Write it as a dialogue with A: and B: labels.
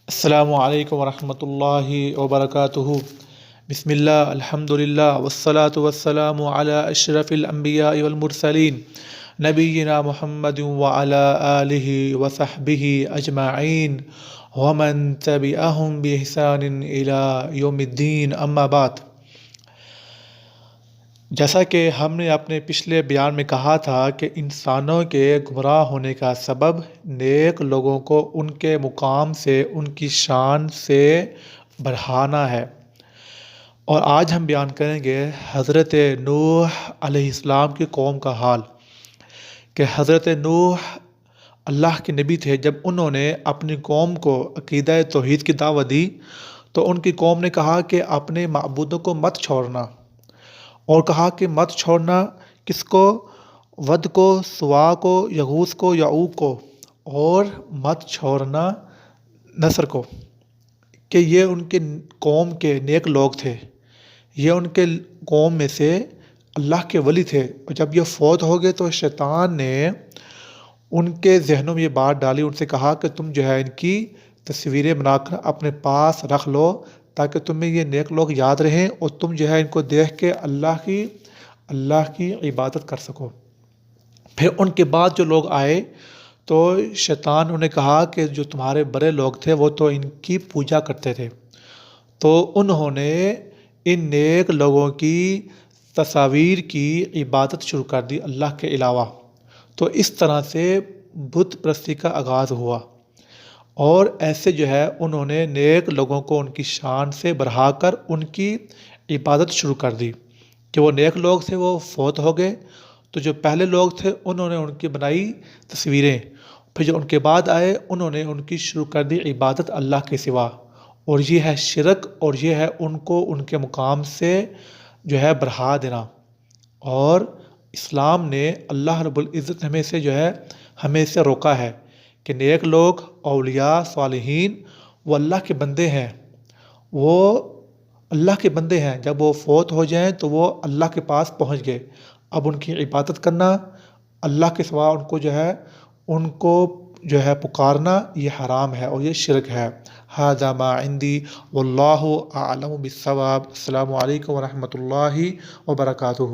A: السلام علیکم ورحمۃ اللہ وبرکاتہ۔ بسم اللہ، الحمد للہ، والصلاة والسلام علی اشرف الانبیاء والمرسلین، نبینا محمد وعلی آلہ وصحبہ اجمعین ومن تبعہم بإحسان الی یوم الدین، اما بعد۔ جیسا کہ ہم نے اپنے پچھلے بیان میں کہا تھا کہ انسانوں کے گمراہ ہونے کا سبب نیک لوگوں کو ان کے مقام سے، ان کی شان سے بڑھانا ہے، اور آج ہم بیان کریں گے حضرت نوح علیہ السلام کی قوم کا حال، کہ حضرت نوح اللہ کے نبی تھے۔ جب انہوں نے اپنی قوم کو عقیدہ توحید کی دعوت دی تو ان کی قوم نے کہا کہ اپنے معبودوں کو مت چھوڑنا، اور کہا کہ مت چھوڑنا کس کو؟ ود کو، سوا کو، یغوث کو، یعوق کو، اور مت چھوڑنا نصر کو، کہ یہ ان کے قوم کے نیک لوگ تھے، یہ ان کے قوم میں سے اللہ کے ولی تھے۔ اور جب یہ فوت ہو گئے تو شیطان نے ان کے ذہنوں میں یہ بات ڈالی، ان سے کہا کہ تم جو ہے ان کی تصویریں بنا کر اپنے پاس رکھ لو تاکہ تمہیں یہ نیک لوگ یاد رہیں اور تم جو ہے ان کو دیکھ کے اللہ کی عبادت کر سکو۔ پھر ان کے بعد جو لوگ آئے تو شیطان انہیں کہا کہ جو تمہارے بڑے لوگ تھے وہ تو ان کی پوجا کرتے تھے، تو انہوں نے ان نیک لوگوں کی تصاویر کی عبادت شروع کر دی اللہ کے علاوہ۔ تو اس طرح سے بت پرستی کا آغاز ہوا، اور ایسے جو ہے انہوں نے نیک لوگوں کو ان کی شان سے بڑھا کر ان کی عبادت شروع کر دی، کہ وہ نیک لوگ تھے وہ فوت ہو گئے تو جو پہلے لوگ تھے انہوں نے ان کی بنائی تصویریں، پھر جو ان کے بعد آئے انہوں نے ان کی شروع کر دی عبادت اللہ کے سوا، اور یہ ہے شرک، اور یہ ہے ان کو ان کے مقام سے جو ہے بڑھا دینا۔ اور اسلام نے، اللہ رب العزت ہمیں سے جو ہے ہمیں سے روکا ہے کہ نیک لوگ، اولیاء، صالحین وہ اللہ کے بندے ہیں، وہ اللہ کے بندے ہیں، جب وہ فوت ہو جائیں تو وہ اللہ کے پاس پہنچ گئے، اب ان کی عبادت کرنا، اللہ کے سوا ان کو جو ہے پکارنا یہ حرام ہے اور یہ شرک ہے۔ ھذا ما عندی واللہ اعلم بالصواب۔ السلام علیکم ورحمۃ اللہ وبرکاتہ۔